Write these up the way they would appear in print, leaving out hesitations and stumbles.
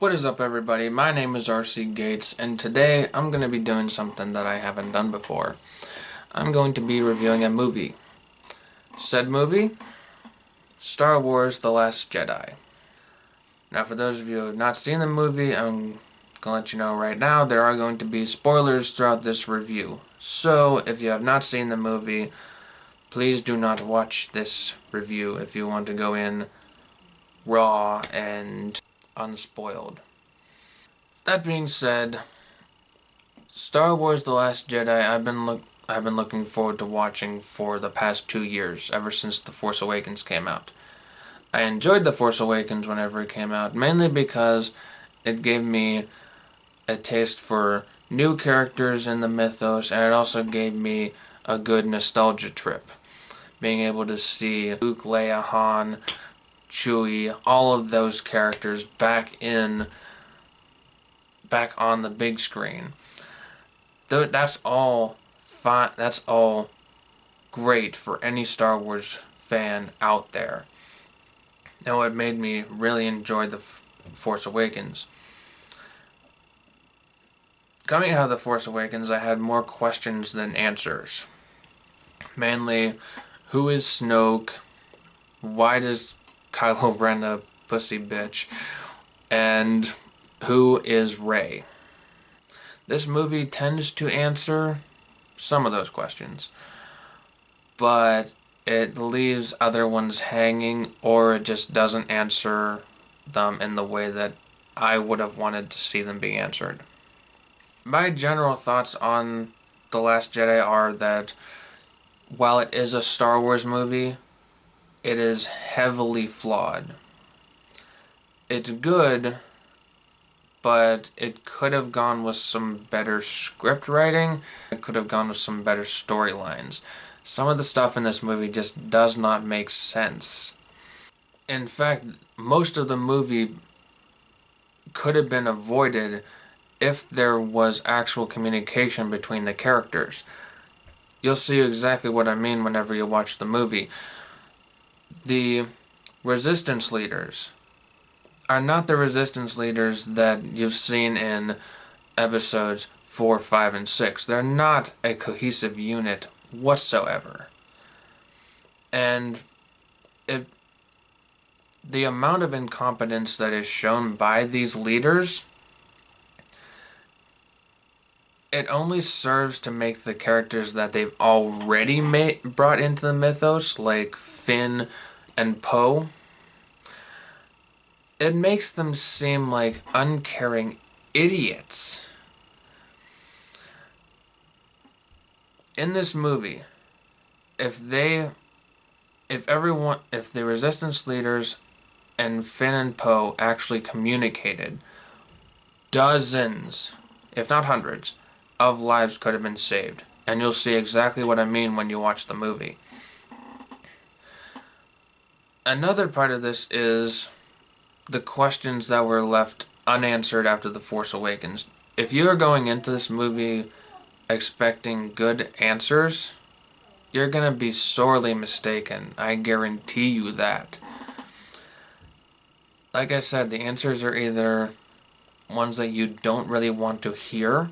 What is up, everybody? My name is RC Gates, and today I'm going to be doing something that I haven't done before. I'm going to be reviewing a movie. Said movie, Star Wars: The Last Jedi. Now, for those of you who have not seen the movie, I'm going to let you know right now there are going to be spoilers throughout this review. So, if you have not seen the movie, please do not watch this review if you want to go in raw and unspoiled. That being said, Star Wars: The Last Jedi, I've been looking forward to watching for the past 2 years, ever since The Force Awakens came out. I enjoyed The Force Awakens whenever it came out, mainly because it gave me a taste for new characters in the mythos, and it also gave me a good nostalgia trip. Being able to see Luke, Leia, Han, Chewie, all of those characters back on the big screen. That's all fine. That's all great for any Star Wars fan out there. Now, it made me really enjoy The Force Awakens. Coming out of The Force Awakens, I had more questions than answers. Mainly, who is Snoke? Why does Kylo Ren a pussy bitch? And who is Rey? This movie tends to answer some of those questions, but it leaves other ones hanging, or it just doesn't answer them in the way that I would have wanted to see them be answered. My general thoughts on The Last Jedi are that while it is a Star Wars movie, it is heavily flawed. It's good, but it could have gone with some better script writing. It could have gone with some better storylines. Some of the stuff in this movie just does not make sense. In fact, most of the movie could have been avoided if there was actual communication between the characters. You'll see exactly what I mean whenever you watch the movie. The resistance leaders are not the resistance leaders that you've seen in episodes 4, 5, and 6. They're not a cohesive unit whatsoever. And the amount of incompetence that is shown by these leaders, it only serves to make the characters that they've already brought into the mythos, like Finn and Poe, it makes them seem like uncaring idiots. In this movie, if the resistance leaders and Finn and Poe actually communicated, dozens, if not hundreds, of lives could have been saved. And you'll see exactly what I mean when you watch the movie. Another part of this is the questions that were left unanswered after The Force Awakens. If you're going into this movie expecting good answers, you're going to be sorely mistaken. I guarantee you that. Like I said, the answers are either ones that you don't really want to hear,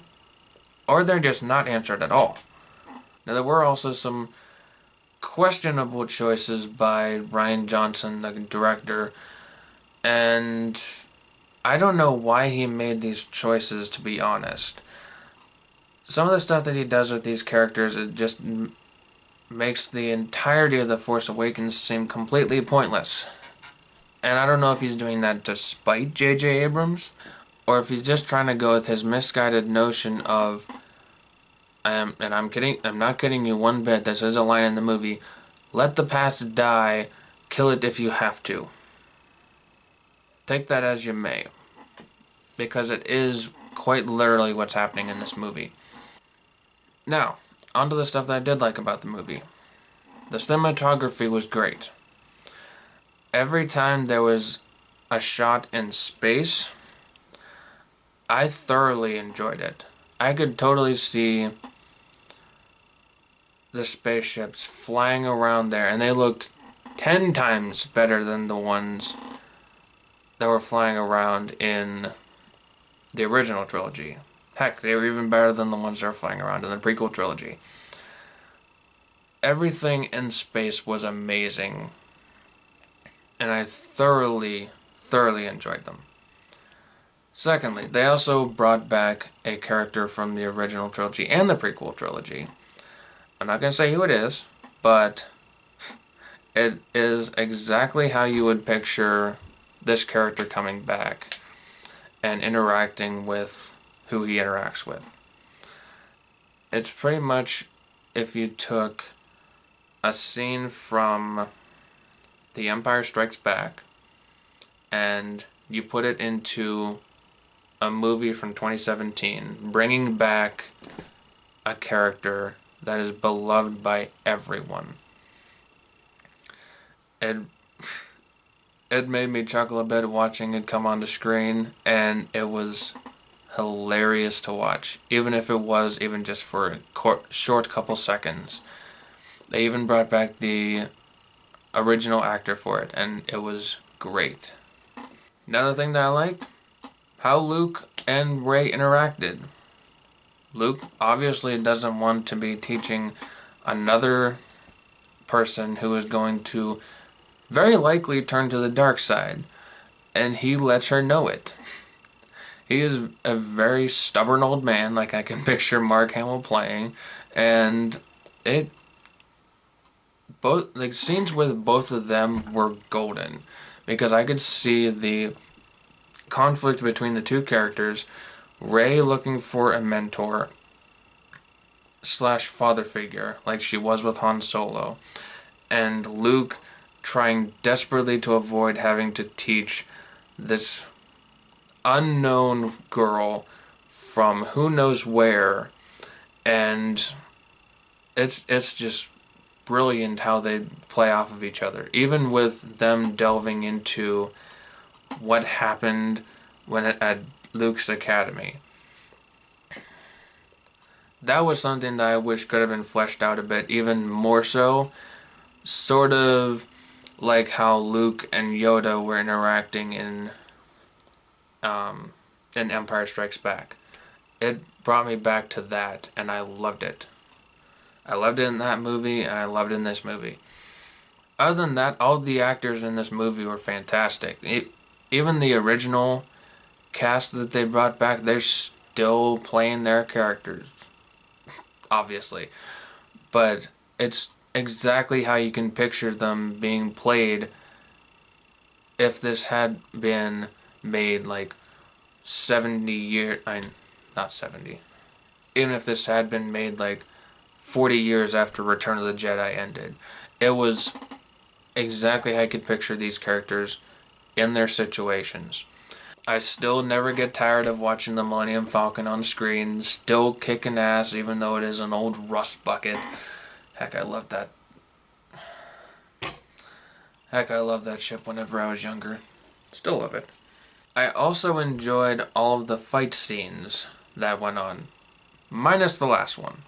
or they're just not answered at all. Now, there were also some questionable choices by Rian Johnson, the director, and I don't know why he made these choices, to be honest. Some of the stuff that he does with these characters, it just makes the entirety of The Force Awakens seem completely pointless. And I don't know if he's doing that to spite J.J. Abrams, or if he's just trying to go with his misguided notion of, I'm not kidding you one bit, this is a line in the movie, let the past die, kill it if you have to. Take that as you may, because it is quite literally what's happening in this movie. Now, onto the stuff that I did like about the movie. The cinematography was great. Every time there was a shot in space, I thoroughly enjoyed it. I could totally see the spaceships flying around there, and they looked 10 times better than the ones that were flying around in the original trilogy. Heck, they were even better than the ones that are flying around in the prequel trilogy. Everything in space was amazing, and I thoroughly, thoroughly enjoyed them. Secondly, they also brought back a character from the original trilogy and the prequel trilogy. I'm not going to say who it is, but it is exactly how you would picture this character coming back and interacting with who he interacts with. It's pretty much if you took a scene from The Empire Strikes Back and you put it into a movie from 2017, bringing back a character that is beloved by everyone. It it made me chuckle a bit watching it come on the screen, and it was hilarious to watch, even if it was even just for a short couple seconds. They even brought back the original actor for it, and it was great. Another thing that I liked, how Luke and Rey interacted. Luke obviously doesn't want to be teaching another person who is going to very likely turn to the dark side, and he lets her know it. He is a very stubborn old man, like I can picture Mark Hamill playing, and it both like scenes with both of them were golden because I could see the conflict between the two characters, Rey looking for a mentor slash father figure like she was with Han Solo, and Luke trying desperately to avoid having to teach this unknown girl from who knows where, and it's just brilliant how they play off of each other, even with them delving into what happened at Luke's academy. That was something that I wish could have been fleshed out a bit, even more so. Sort of like how Luke and Yoda were interacting in Empire Strikes Back. It brought me back to that, and I loved it. I loved it in that movie, and I loved it in this movie. Other than that, all the actors in this movie were fantastic. Even the original cast that they brought back, they're still playing their characters, obviously. But it's exactly how you can picture them being played if this had been made like 70 years, not 70, even if this had been made like 40 years after Return of the Jedi ended. It was exactly how I could picture these characters in their situations. I still never get tired of watching the Millennium Falcon on screen, still kicking ass even though it is an old rust bucket. Heck, I love that. Heck, I love that ship whenever I was younger. Still love it. I also enjoyed all of the fight scenes that went on, minus the last one.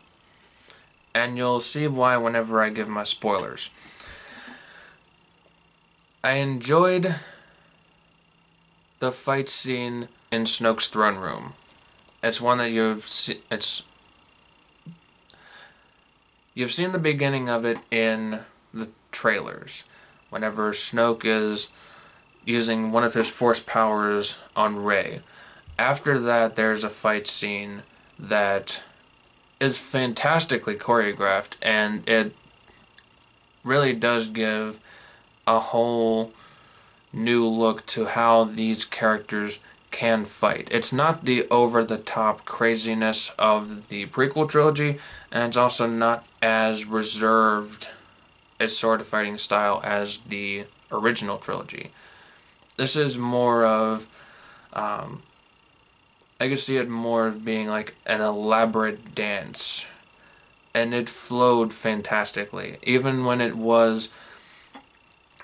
And you'll see why whenever I give my spoilers. I enjoyed the fight scene in Snoke's throne room. It's one that you've seen the beginning of it in the trailers. Whenever Snoke is using one of his force powers on Rey. After that, there's a fight scene that is fantastically choreographed, and it really does give a whole new look to how these characters can fight. It's not the over-the-top craziness of the prequel trilogy, and it's also not as reserved a sword fighting style as the original trilogy. This is more of, I could see it more of being like an elaborate dance. And it flowed fantastically. Even when it was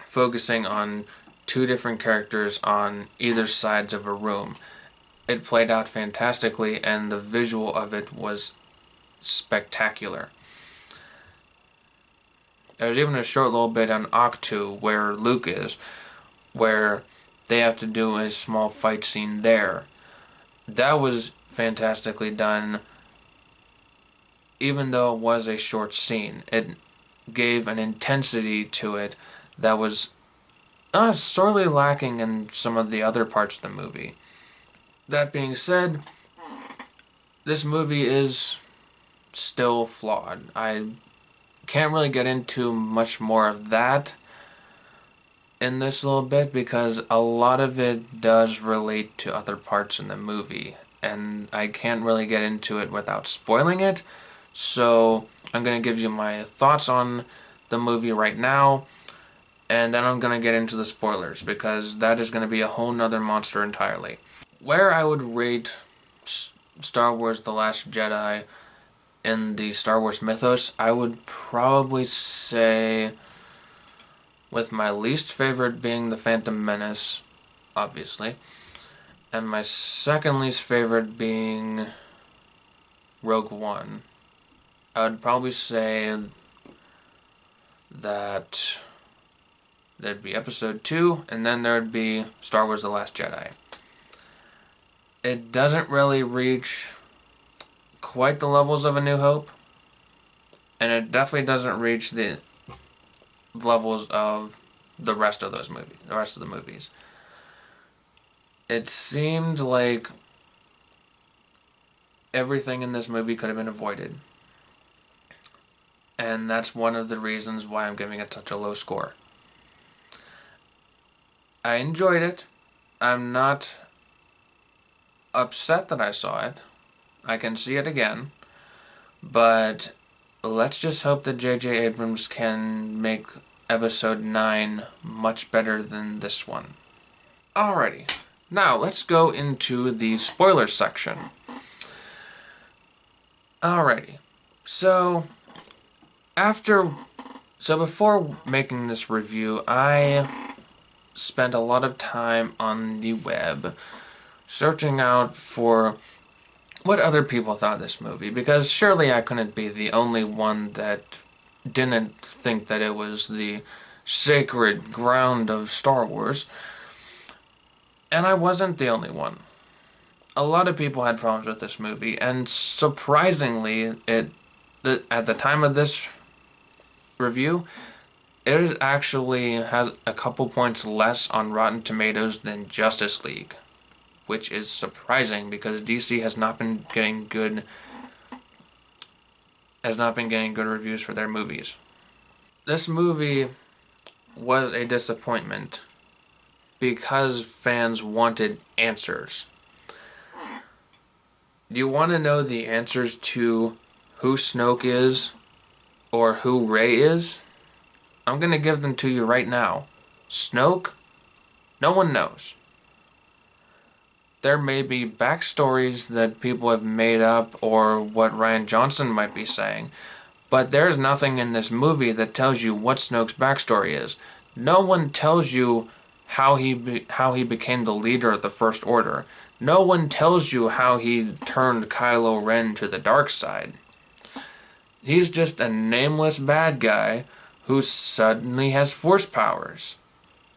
focusing on two different characters on either sides of a room, it played out fantastically, and the visual of it was spectacular. There's even a short little bit on Octu where Luke is, where they have to do a small fight scene there. That was fantastically done, even though it was a short scene. It gave an intensity to it that was sorely lacking in some of the other parts of the movie. That being said, this movie is still flawed. I can't really get into much more of that in this little bit because a lot of it does relate to other parts in the movie, and I can't really get into it without spoiling it. So I'm going to give you my thoughts on the movie right now, and then I'm going to get into the spoilers because that is going to be a whole nother monster entirely. Where I would rate Star Wars The Last Jedi in the Star Wars mythos, I would probably say, with my least favorite being The Phantom Menace, obviously, and my second least favorite being Rogue One, I would probably say that there'd be Episode 2, and then there'd be Star Wars The Last Jedi. It doesn't really reach quite the levels of A New Hope, and it definitely doesn't reach the levels of the rest of the movies. It seemed like everything in this movie could have been avoided. And that's one of the reasons why I'm giving it such a low score. I enjoyed it. I'm not upset that I saw it. I can see it again. But let's just hope that J.J. Abrams can make Episode 9 much better than this one. Alrighty. Now, let's go into the spoiler section. Alrighty. Before making this review, I spent a lot of time on the web searching out for what other people thought of this movie, because surely I couldn't be the only one that didn't think that it was the sacred ground of Star Wars. And I wasn't the only one. A lot of people had problems with this movie, and surprisingly, at the time of this review, it actually has a couple points less on Rotten Tomatoes than Justice League, which is surprising because DC has not been getting good reviews for their movies. This movie was a disappointment because fans wanted answers. Do you want to know the answers to who Snoke is or who Rey is? I'm going to give them to you right now. Snoke, no one knows. There may be backstories that people have made up or what Rian Johnson might be saying, but there's nothing in this movie that tells you what Snoke's backstory is. No one tells you how he became the leader of the First Order. No one tells you how he turned Kylo Ren to the dark side. He's just a nameless bad guy who suddenly has force powers.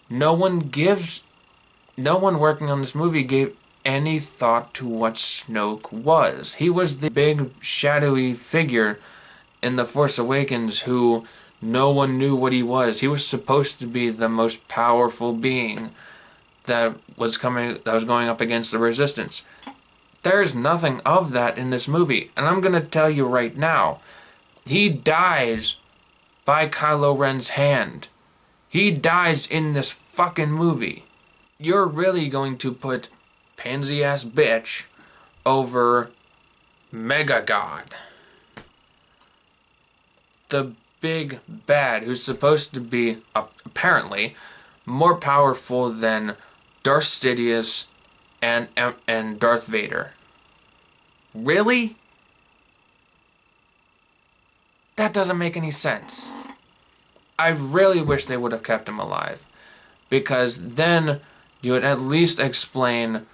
No one working on this movie gave any thought to what Snoke was. He was the big shadowy figure in The Force Awakens who no one knew what he was. He was supposed to be the most powerful being that was going up against the Resistance. There's nothing of that in this movie, and I'm going to tell you right now, he dies by Kylo Ren's hand. He dies in this fucking movie. You're really going to put pansy-ass bitch over Mega God, the big bad who's supposed to be, apparently, more powerful than Darth Sidious and Darth Vader. Really? That doesn't make any sense. I really wish they would have kept him alive, because then you would at least explain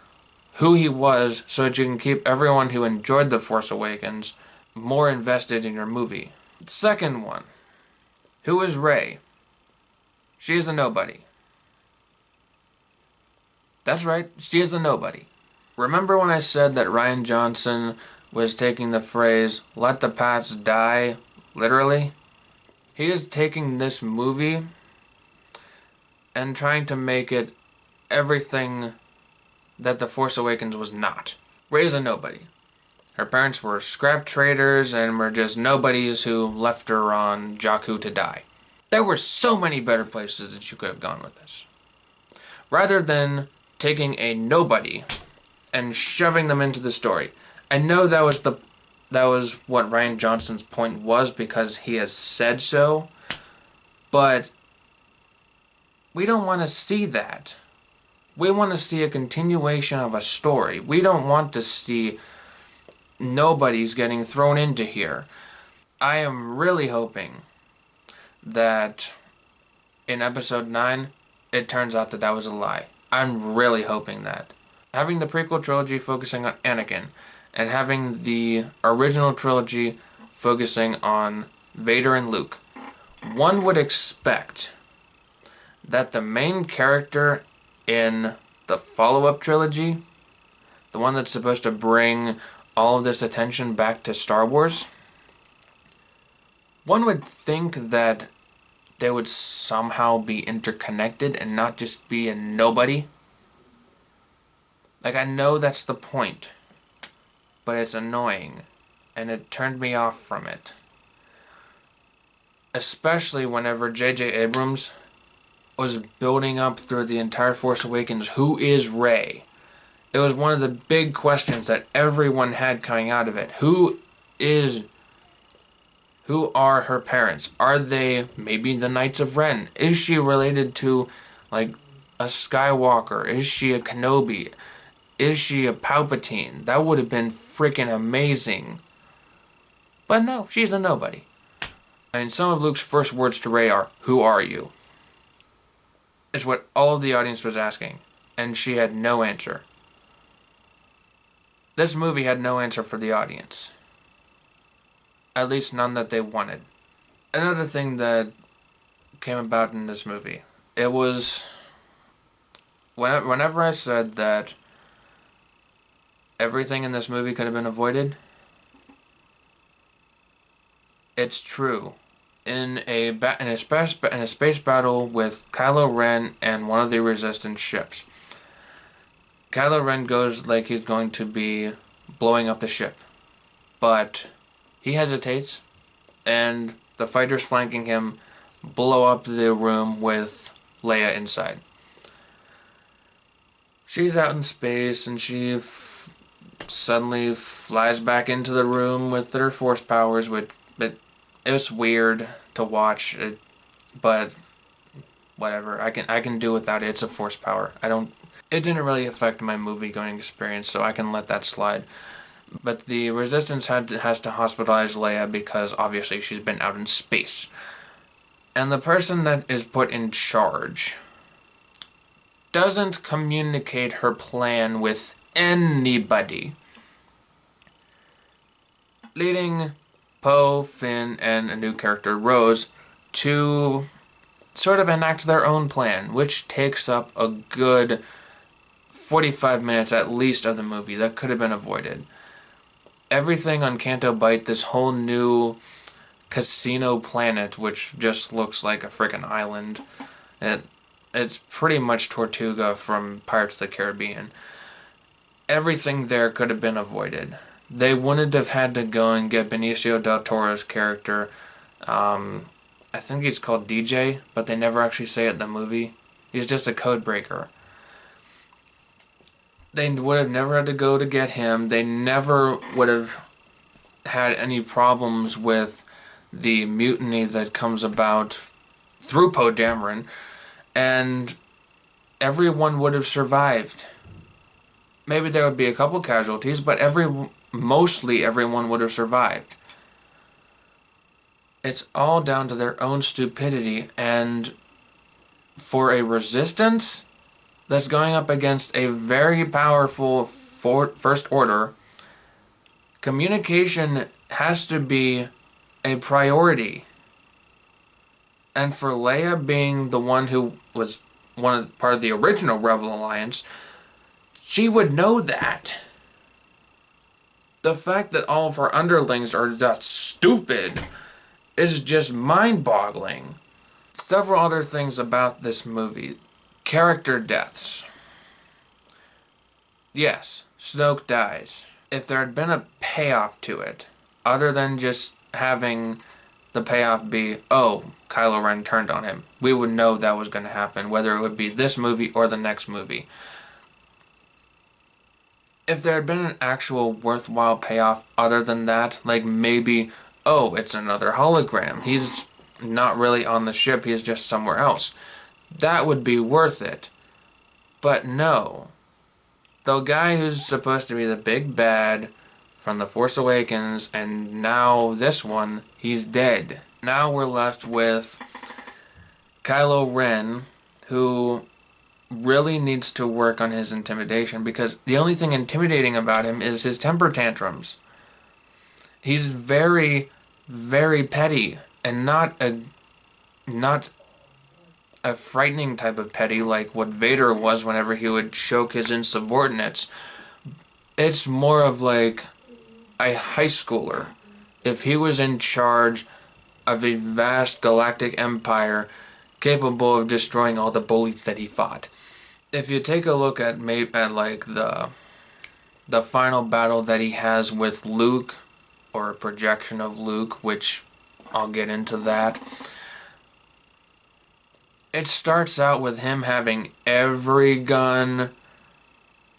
who he was so that you can keep everyone who enjoyed The Force Awakens more invested in your movie. Second one. Who is Rey? She is a nobody. That's right, she is a nobody. Remember when I said that Rian Johnson was taking the phrase, let the past die, literally? He is taking this movie and trying to make it everything that The Force Awakens was not. Rey is a nobody. Her parents were scrap traders and were just nobodies who left her on Jakku to die. There were so many better places that you could have gone with this. Rather than taking a nobody and shoving them into the story. I know that was what Rian Johnson's point was because he has said so, but we don't want to see that. We want to see a continuation of a story. We don't want to see nobodies getting thrown into here. I am really hoping that in episode 9, it turns out that was a lie. I'm really hoping that. Having the prequel trilogy focusing on Anakin, and having the original trilogy focusing on Vader and Luke, one would expect that the main character in the follow-up trilogy, the one that's supposed to bring all of this attention back to Star Wars, one would think that they would somehow be interconnected and not just be a nobody. Like, I know that's the point, but it's annoying, and it turned me off from it. Especially whenever J.J. Abrams was building up through the entire Force Awakens, who is Rey? It was one of the big questions that everyone had coming out of it. Who are her parents? Are they maybe the Knights of Ren? Is she related to, like, a Skywalker? Is she a Kenobi? Is she a Palpatine? That would have been freaking amazing. But no, she's a nobody. I mean, some of Luke's first words to Rey are, "Who are you?" Is what all of the audience was asking. And she had no answer. This movie had no answer for the audience. At least none that they wanted. Another thing that came about in this movie, it was whenever I said that everything in this movie could have been avoided, it's true. In a space battle with Kylo Ren and one of the Resistance ships, Kylo Ren goes like he's going to be blowing up the ship, but he hesitates, and the fighters flanking him blow up the room with Leia inside. She's out in space, and she suddenly flies back into the room with her force powers, which it was weird to watch, but whatever. I can do without it. It's a force power. It didn't really affect my movie-going experience, so I can let that slide. But the Resistance has to hospitalize Leia because obviously she's been out in space. And the person that is put in charge doesn't communicate her plan with anybody, leading Poe, Finn, and a new character, Rose, to sort of enact their own plan, which takes up a good 45 minutes at least of the movie that could have been avoided. Everything on Canto Bight, this whole new casino planet, which just looks like a freaking island. It's pretty much Tortuga from Pirates of the Caribbean. Everything there could have been avoided. They wouldn't have had to go and get Benicio del Toro's character. I think he's called DJ, but they never actually say it in the movie. He's just a code breaker. They would have never had to go to get him. They never would have had any problems with the mutiny that comes about through Poe Dameron, and everyone would have survived. Maybe there would be a couple casualties, but mostly everyone would have survived. It's all down to their own stupidity, and for a Resistance that's going up against a very powerful First Order, communication has to be a priority. And for Leia being the one who was part of the original Rebel Alliance, She would know that. The fact that all of her underlings are that stupid is just mind-boggling. Several other things about this movie. Character deaths. Yes, Snoke dies. If there had been a payoff to it, other than just having the payoff be, oh, Kylo Ren turned on him, we would know that was going to happen, whether it would be this movie or the next movie. If there had been an actual worthwhile payoff other than that, like maybe, oh, it's another hologram, he's not really on the ship, he's just somewhere else, that would be worth it. But no. The guy who's supposed to be the big bad from The Force Awakens, and now this one, he's dead. Now we're left with Kylo Ren, who really needs to work on his intimidation, because the only thing intimidating about him is his temper tantrums. He's very, very petty, and not a frightening type of petty like what Vader was whenever he would choke his insubordinates. It's more of like a high schooler. If he was in charge of a vast galactic empire capable of destroying all the bullies that he fought. If you take a look at like the final battle that he has with Luke, or a projection of Luke, which I'll get into that. It starts out with him having every gun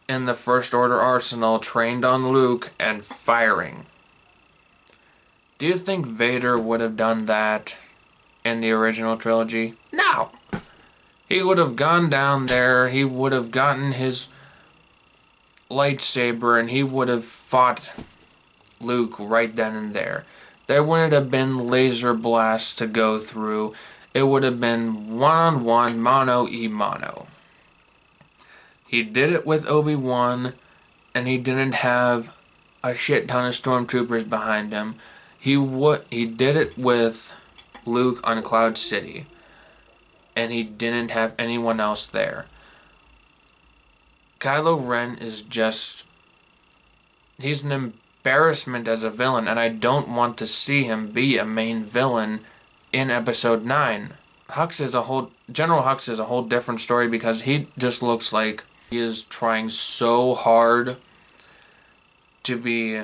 in the First Order arsenal trained on Luke and firing. Do you think Vader would have done that in the original trilogy? No! He would have gone down there, he would have gotten his lightsaber, and he would have fought Luke right then and there. There wouldn't have been laser blasts to go through. It would have been one-on-one, mano-y-mano. He did it with Obi-Wan, and he didn't have a shit ton of stormtroopers behind him. He did it with Luke on Cloud City, and he didn't have anyone else there. Kylo Ren is just... he's an embarrassment as a villain, and I don't want to see him be a main villain in Episode 9. General Hux is a whole different story, because he just looks like he is trying so hard to be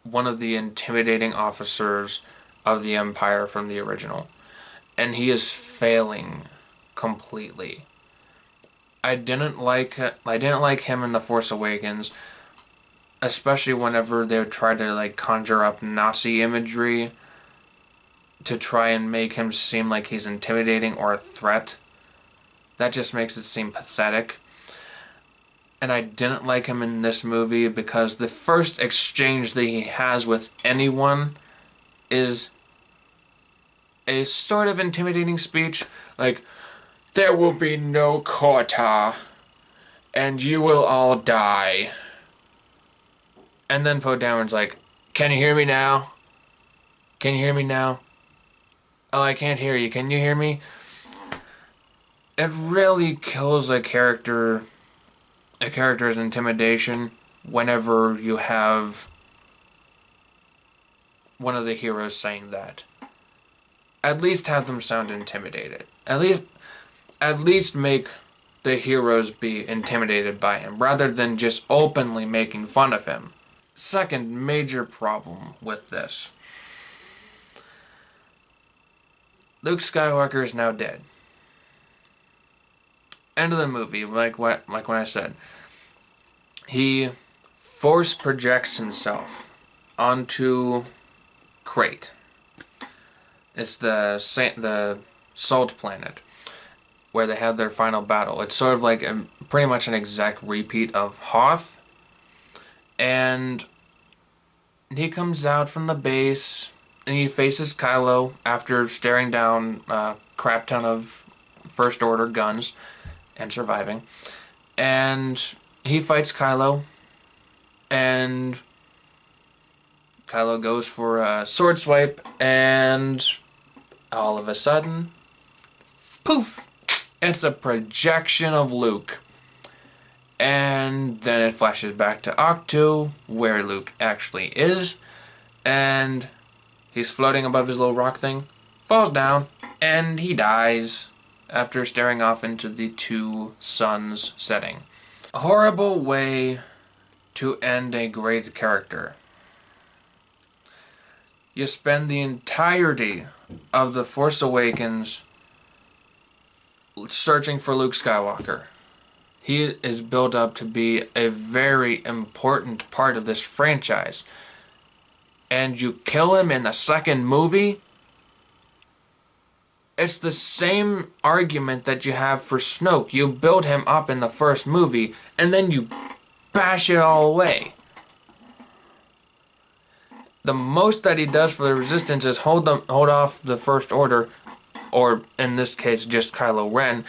one of the intimidating officers of the Empire from the original. And he is failing completely. I didn't like him in The Force Awakens, especially whenever they would try to like conjure up Nazi imagery to try and make him seem like he's intimidating or a threat. That just makes it seem pathetic. And I didn't like him in this movie because the first exchange that he has with anyone is a sort of intimidating speech. Like, there will be no quota, and you will all die. And then Poe Dameron's like, can you hear me now? Can you hear me now? Oh, I can't hear you. Can you hear me? It really kills a character's intimidation whenever you have one of the heroes saying that. At least have them sound intimidated. At least make the heroes be intimidated by him, rather than just openly making fun of him. Second major problem with this. Luke Skywalker is now dead. End of the movie, like when I said. He force projects himself onto Crate. It's the salt planet where they had their final battle. It's sort of like pretty much an exact repeat of Hoth. And he comes out from the base and he faces Kylo after staring down a crap ton of First Order guns and surviving. And he fights Kylo, and Kylo goes for a sword swipe, and all of a sudden, poof! It's a projection of Luke. And then it flashes back to Octo, where Luke actually is, and he's floating above his little rock thing, falls down, and he dies after staring off into the two suns setting. A horrible way to end a great character. You spend the entirety of The Force Awakens searching for Luke Skywalker. He is built up to be a very important part of this franchise. And you kill him in the second movie? It's the same argument that you have for Snoke. You build him up in the first movie, and then you bash it all away. The most that he does for the Resistance is hold off the First Order, or in this case just Kylo Ren,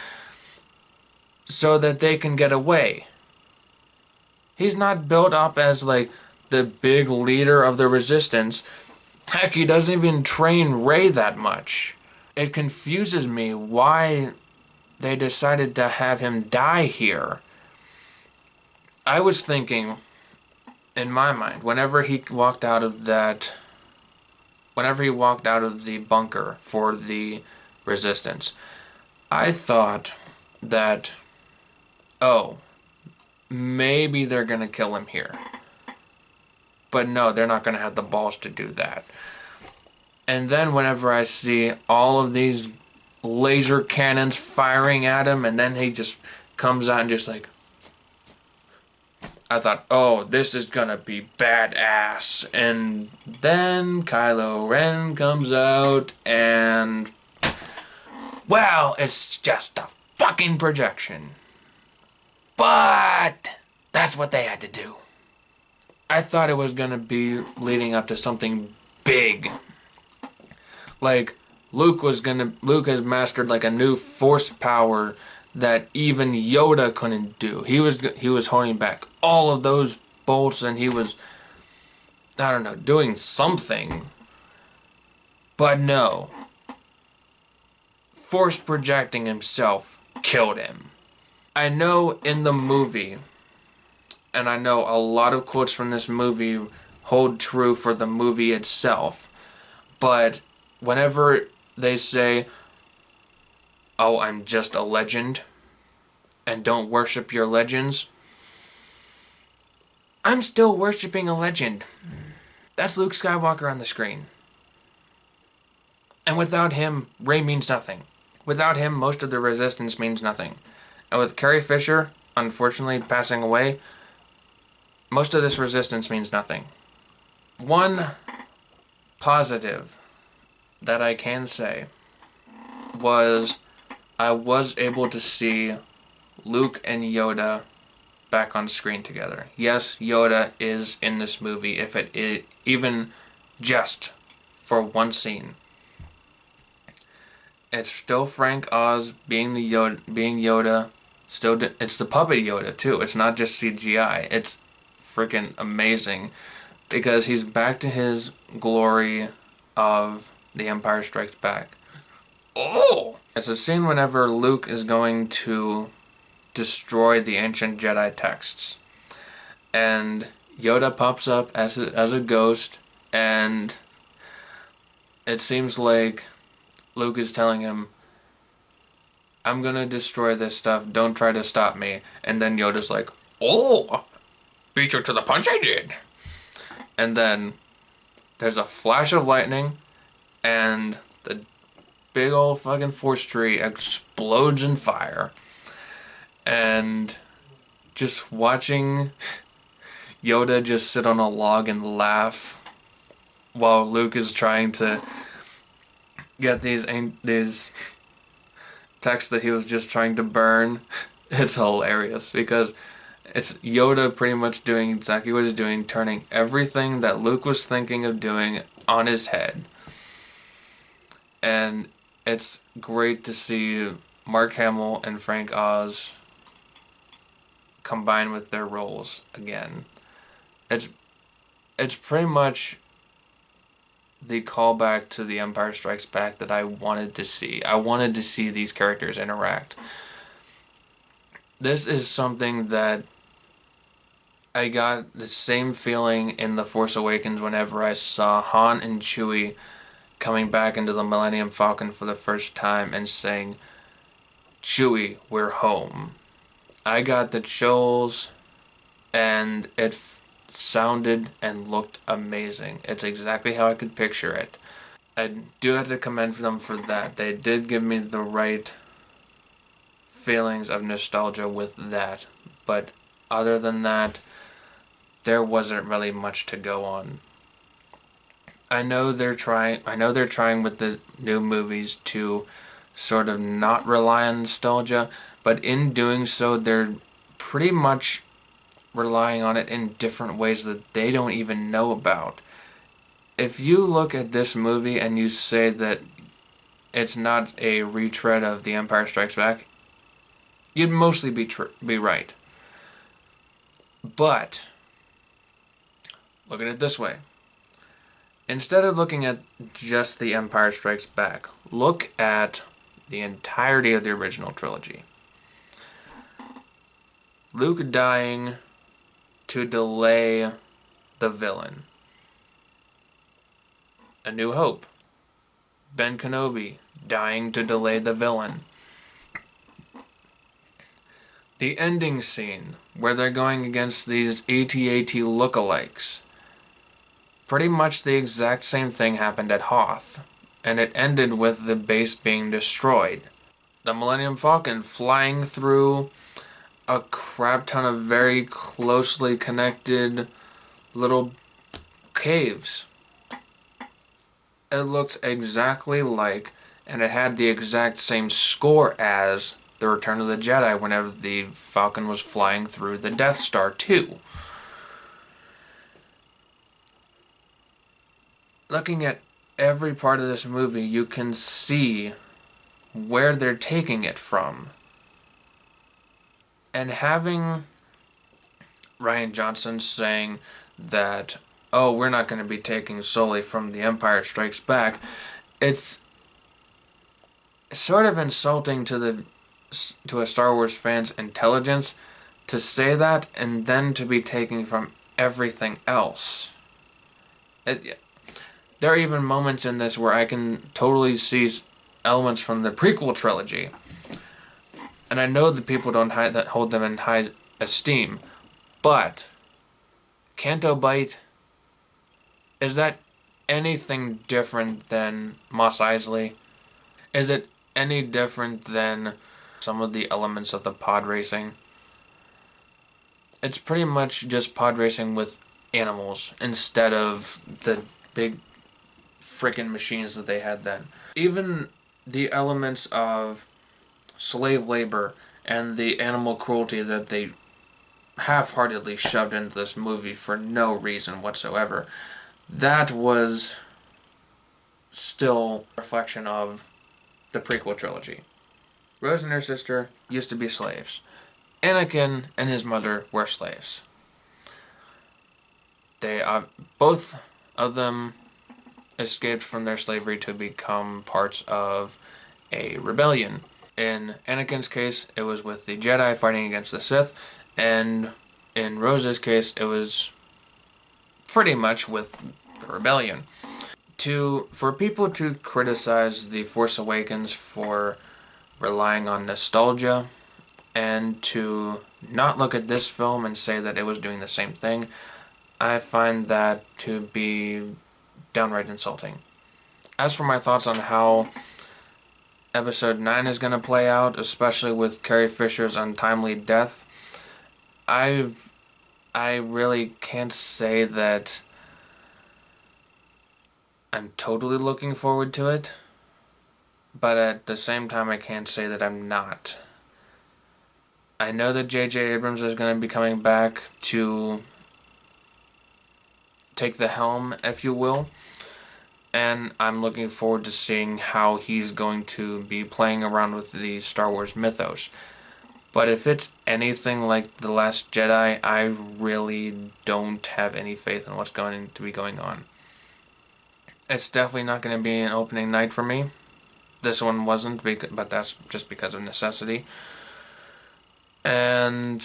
so that they can get away. He's not built up as like the big leader of the Resistance. Heck, he doesn't even train Rey that much. It confuses me why they decided to have him die here. I was thinking, in my mind, whenever he walked out of the bunker for the Resistance, I thought that, oh, maybe they're going to kill him here. But no, they're not going to have the balls to do that. And then whenever I see all of these laser cannons firing at him, and then he just comes out and just like, I thought, oh, this is gonna be badass. And then Kylo Ren comes out and, well, it's just a fucking projection. But that's what they had to do. I thought it was gonna be leading up to something big. Like, Luke has mastered like a new force power that even Yoda couldn't do. He was holding back all of those bolts, and he was, I don't know, doing something. But no. Force projecting himself killed him. I know in the movie, and I know a lot of quotes from this movie hold true for the movie itself, but whenever they say, oh, I'm just a legend, and don't worship your legends, I'm still worshiping a legend. That's Luke Skywalker on the screen. And without him, Rey means nothing. Without him, most of the Resistance means nothing. And with Carrie Fisher, unfortunately, passing away, most of this Resistance means nothing. One positive that I can say was I was able to see Luke and Yoda back on screen together. Yes, Yoda is in this movie, if it is even just for one scene. It's still Frank Oz being Yoda. It's the puppet Yoda too. It's not just CGI. It's freaking amazing because he's back to his glory of The Empire Strikes Back. Oh! It's a scene whenever Luke is going to destroy the ancient Jedi texts. And Yoda pops up as a ghost, and it seems like Luke is telling him, I'm gonna destroy this stuff, don't try to stop me. And then Yoda's like, oh! Beat you to the punch I did! And then there's a flash of lightning, and the big old fucking force tree explodes in fire. And just watching Yoda just sit on a log and laugh while Luke is trying to get these texts that he was just trying to burn, it's hilarious because it's Yoda pretty much doing exactly what he's doing, turning everything that Luke was thinking of doing on his head. And it's great to see Mark Hamill and Frank Oz combine with their roles again. It's pretty much the callback to The Empire Strikes Back that I wanted to see. I wanted to see these characters interact. This is something that I got the same feeling in The Force Awakens whenever I saw Han and Chewie coming back into the Millennium Falcon for the first time and saying, Chewie, we're home. I got the chills, and it sounded and looked amazing. It's exactly how I could picture it. I do have to commend them for that. They did give me the right feelings of nostalgia with that. But other than that, there wasn't really much to go on. I know they're trying with the new movies to sort of not rely on nostalgia, but in doing so they're pretty much relying on it in different ways that they don't even know about. If you look at this movie and you say that it's not a retread of The Empire Strikes Back, you'd mostly be right. But look at it this way. Instead of looking at just The Empire Strikes Back, look at the entirety of the original trilogy. Luke dying to delay the villain. A New Hope. Ben Kenobi dying to delay the villain. The ending scene where they're going against these AT-AT lookalikes. Pretty much the exact same thing happened at Hoth, and it ended with the base being destroyed. The Millennium Falcon flying through a crap ton of very closely connected little caves. It looked exactly like, and it had the exact same score as The Return of the Jedi whenever the Falcon was flying through the Death Star too. Looking at every part of this movie, you can see where they're taking it from. And having Rian Johnson saying that, oh, we're not going to be taking solely from The Empire Strikes Back, it's sort of insulting to a Star Wars fan's intelligence to say that and then to be taking from everything else. There are even moments in this where I can totally see elements from the prequel trilogy. And I know that people don't hold them in high esteem. But Canto Bight, is that anything different than Mos Eisley? Is it any different than some of the elements of the pod racing? It's pretty much just pod racing with animals instead of the big freaking machines that they had then. Even the elements of slave labor and the animal cruelty that they half-heartedly shoved into this movie for no reason whatsoever, that was still a reflection of the prequel trilogy. Rose and her sister used to be slaves. Anakin and his mother were slaves. They both of them escaped from their slavery to become parts of a rebellion. In Anakin's case, it was with the Jedi fighting against the Sith, and in Rose's case, it was pretty much with the rebellion. For people to criticize The Force Awakens for relying on nostalgia and to not look at this film and say that it was doing the same thing, I find that to be downright insulting. As for my thoughts on how Episode 9 is going to play out, especially with Carrie Fisher's untimely death, I really can't say that I'm totally looking forward to it, but at the same time I can't say that I'm not. I know that J.J. Abrams is going to be coming back to take the helm, if you will, and I'm looking forward to seeing how he's going to be playing around with the Star Wars mythos. But if it's anything like The Last Jedi, I really don't have any faith in what's going to be going on. It's definitely not going to be an opening night for me. This one wasn't, but that's just because of necessity. And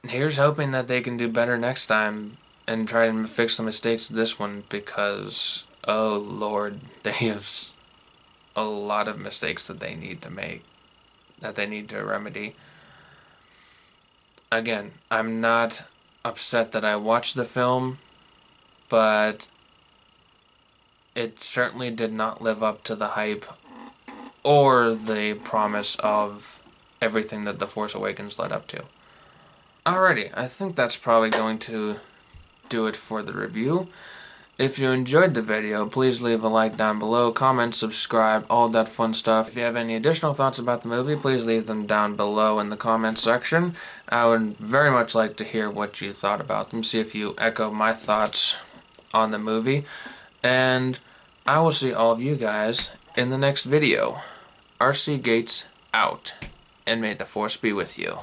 here's hoping that they can do better next time and try to fix the mistakes of this one, because, oh Lord, they have a lot of mistakes that they need to make, that they need to remedy. Again, I'm not upset that I watched the film, but it certainly did not live up to the hype or the promise of everything that The Force Awakens led up to. Alrighty, I think that's probably going to do it for the review. If you enjoyed the video, please leave a like down below, comment, subscribe, all that fun stuff. If you have any additional thoughts about the movie, please leave them down below in the comment section. I would very much like to hear what you thought about them, see if you echo my thoughts on the movie, and I will see all of you guys in the next video. RC Gates out, and may the Force be with you.